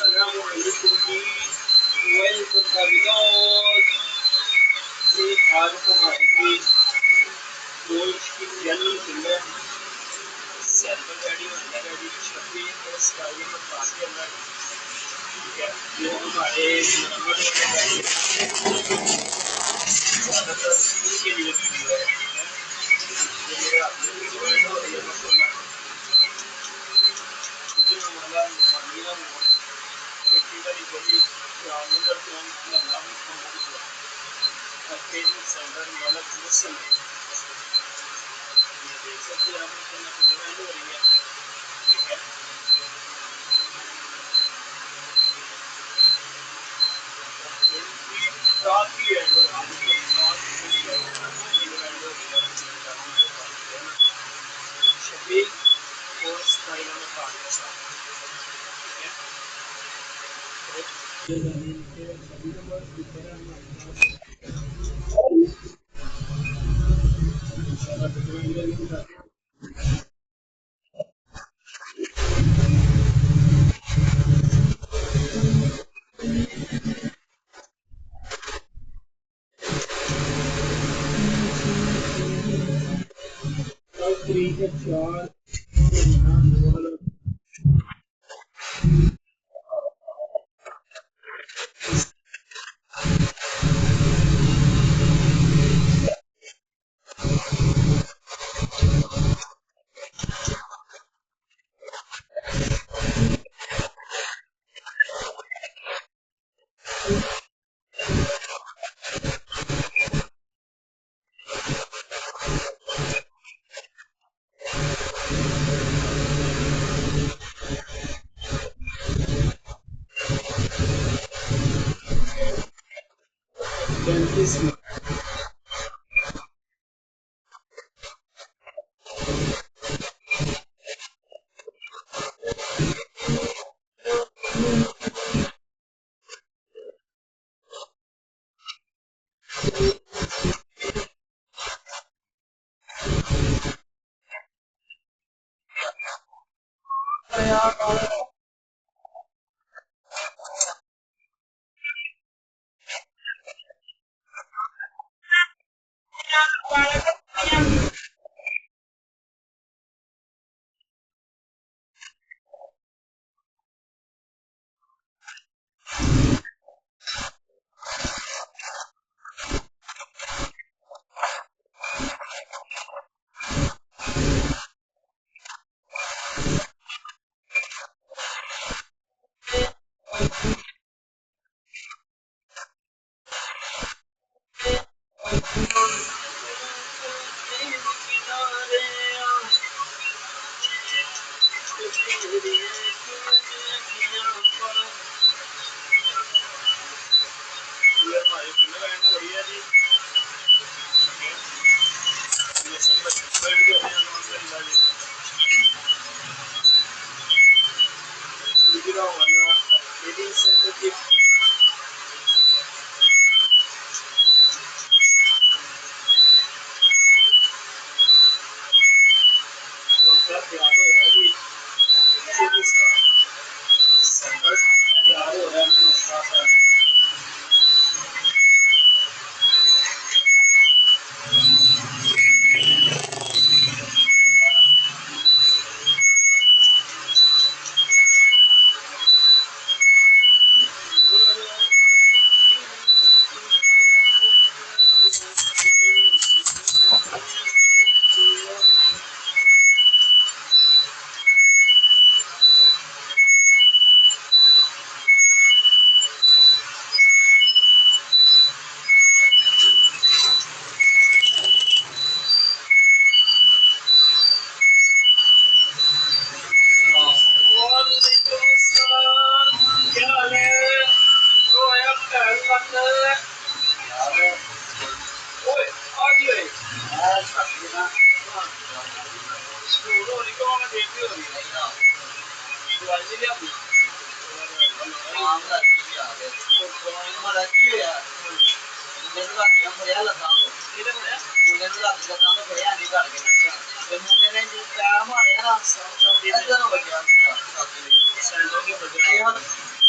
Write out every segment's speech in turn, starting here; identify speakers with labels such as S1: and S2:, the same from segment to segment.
S1: Cerramos el discutir, welcome Davidot, एक आज हमारे की कोच की जनरल फिल्म सेल्फ रेडी होता है रेडी छपी और स्टाइल में बाकी अंदर ठीक है जो हमारे नंबर ज़्यादातर स्कूल के लिए वीडियो है ये मेरा आपसे वीडियो है और ये मतलब मुझे हमारा मानिया टेक्निकली जल्दी नंबर प्लान लगा ट्रेनिंग सेंटर मतलब मुश्किल है ये देख सकते हैं आप कितना डिमांड हो रही है ठीक है काफी है लोग आपको शबीर और स्टाइल में काम कर सकते हैं ठीक है सभी नंबर ऊपर है हमारे चार पैंतीस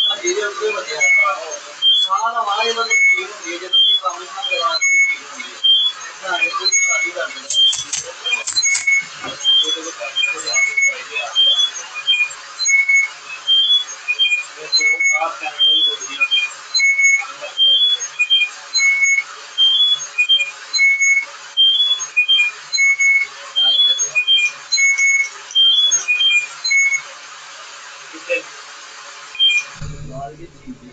S1: ਇਹਦੇ ਉੱਤੇ ਵਧਿਆ ਸਾਰਾ ਵਾਲੇ ਬੰਦੇ ਕੀ ਹੁੰਦੀ ਹੈ ਜਦੋਂ ਤੁਸੀਂ ਕੰਮ ਨਾ ਕਰਵਾ ਕੇ ਕੀ ਹੁੰਦੀ ਹੈ ਨਾ ਇਹ ਕੋਈ ਸਾਡੀ ਗੱਲ ਨਹੀਂ ਉਹਦੇ ਕੋਲ ਕੰਮ ਹੋ ਜਾਂਦੇ ਫਾਇਦੇ ਆ ਇਹ ਤੋਂ ਆਪ ਕੈਨਲ ਹੋ ਗਈ ਕਿਤੇ ਨਾਲ ਦੀ ਚੀਜ਼